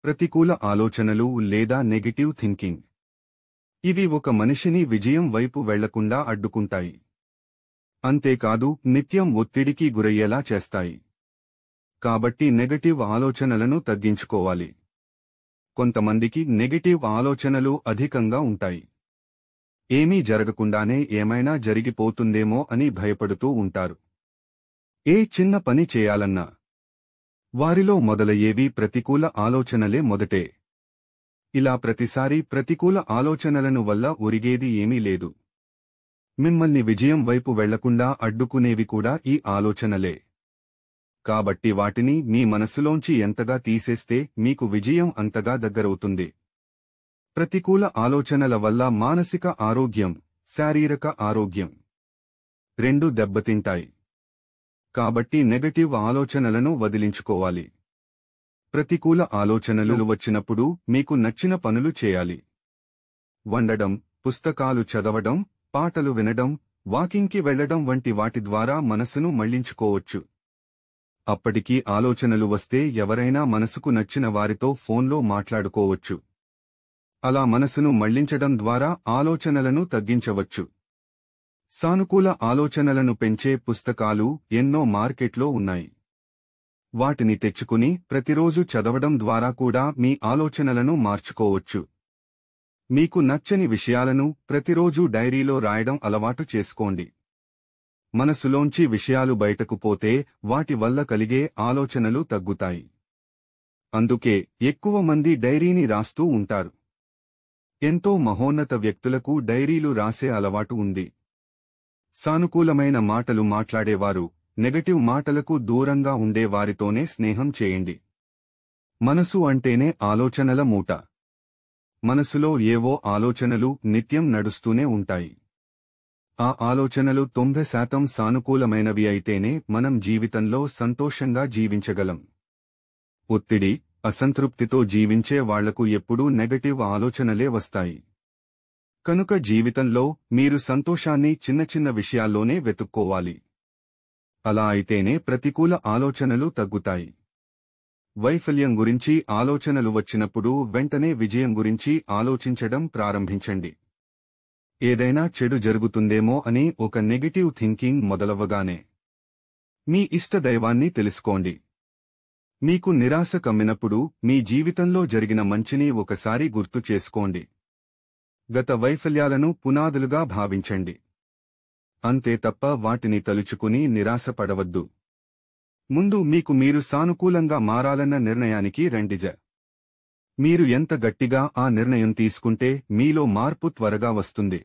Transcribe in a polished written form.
ప్రతికూల ఆలోచనలు లేదా నెగటివ్ థింకింగ్. ఇవి ఒక మనిషిని విజయం వైపు వెళ్లకుండా అడ్డుకుంటాయి. అంతేకాదు నిత్యం ఒత్తిడికి గురయ్యేలా చేస్తాయి. కాబట్టి నెగటివ్ ఆలోచనలను తగ్గించుకోవాలి. కొంతమందికి నెగటివ్ ఆలోచనలు అధికంగా ఉంటాయి. ఏమీ జరగకుండానే ఏమైనా జరిగిపోతుందేమో అని భయపడుతూ ఉంటారు. ఏ చిన్న పని చేయాలన్నా వారిలో మొదలయ్యేవి ప్రతికూల ఆలోచనలే మొదటే. ఇలా ప్రతిసారి ప్రతికూల ఆలోచనలను వల్ల ఒరిగేది ఏమీ లేదు. మిమ్మల్ని విజయం వైపు వెళ్లకుండా అడ్డుకునేవి కూడా ఈ ఆలోచనలే. కాబట్టి వాటిని మీ మనసులోంచి ఎంతగా తీసేస్తే మీకు విజయం అంతగా దగ్గరవుతుంది. ప్రతికూల ఆలోచనల వల్ల మానసిక ఆరోగ్యం, శారీరక ఆరోగ్యం రెండూ దెబ్బతింటాయి. కాబట్టి నెగటివ్ ఆలోచనలను వదిలించుకోవాలి. ప్రతికూల ఆలోచనలు వచ్చినప్పుడు మీకు నచ్చిన పనులు చేయాలి. వండడం, పుస్తకాలు చదవడం, పాటలు వినడం, వాకింగ్కి వెళ్లడం వంటి వాటి ద్వారా మనసును మళ్లించుకోవచ్చు. అప్పటికీ ఆలోచనలు వస్తే ఎవరైనా మనసుకు నచ్చిన వారితో ఫోన్లో మాట్లాడుకోవచ్చు. అలా మనసును మళ్లించడం ద్వారా ఆలోచనలను తగ్గించవచ్చు. సానుకూల ఆలోచనలను పెంచే పుస్తకాలు ఎన్నో మార్కెట్లో ఉన్నాయి. వాటిని తెచ్చుకుని ప్రతిరోజు చదవడం ద్వారా కూడా మీ ఆలోచనలను మార్చుకోవచ్చు. మీకు నచ్చని విషయాలను ప్రతిరోజు డైరీలో రాయడం అలవాటు చేసుకోండి. మనసులోంచి విషయాలు బయటకు పోతే వాటి వల్ల కలిగే ఆలోచనలు తగ్గుతాయి. అందుకే ఎక్కువ మంది డైరీని రాస్తూ ఉంటారు. ఎంతో మహోన్నత వ్యక్తులకు డైరీలు రాసే అలవాటు ఉంది. సానుకూలమైన మాటలు మాట్లాడేవారు, నెగటివ్ మాటలకు దూరంగా ఉండే వారితోనే స్నేహం చేయండి. మనసు అంటేనే ఆలోచనల మూట. మనసులో ఏవో ఆలోచనలు నిత్యం నడుస్తూనే ఉంటాయి. ఆ ఆలోచనలు 90% సానుకూలమైనవి అయితేనే మనం జీవితంలో సంతోషంగా జీవించగలం. ఒత్తిడి, అసంతృప్తితో జీవించే వాళ్లకు ఎప్పుడూ నెగటివ్ ఆలోచనలే వస్తాయి. కనుక జీవితంలో మీరు సంతోషాన్ని చిన్న చిన్న విషయాల్లోనే వెతుక్కోవాలి. అలా అయితేనే ప్రతికూల ఆలోచనలు తగ్గుతాయి. వైఫల్యం గురించి ఆలోచనలు వచ్చినప్పుడు వెంటనే విజయం గురించి ఆలోచించడం ప్రారంభించండి. ఏదైనా చెడు జరుగుతుందేమో అని ఒక నెగటివ్ థింకింగ్ మొదలవ్వగానే మీ ఇష్ట దైవాన్ని తెలుసుకోండి. మీకు నిరాశ కమ్మినప్పుడు మీ జీవితంలో జరిగిన మంచిని ఒకసారి గుర్తు చేసుకోండి. గత వైఫల్యాలను పునాదులుగా భావించండి. అంతే తప్ప వాటిని తలుచుకుని నిరాశపడవద్దు. ముందు మీకు మీరు సానుకూలంగా మారాలన్న నిర్ణయానికి రండిజ. మీరు ఎంత గట్టిగా ఆ నిర్ణయం తీసుకుంటే మీలో మార్పు త్వరగా వస్తుంది.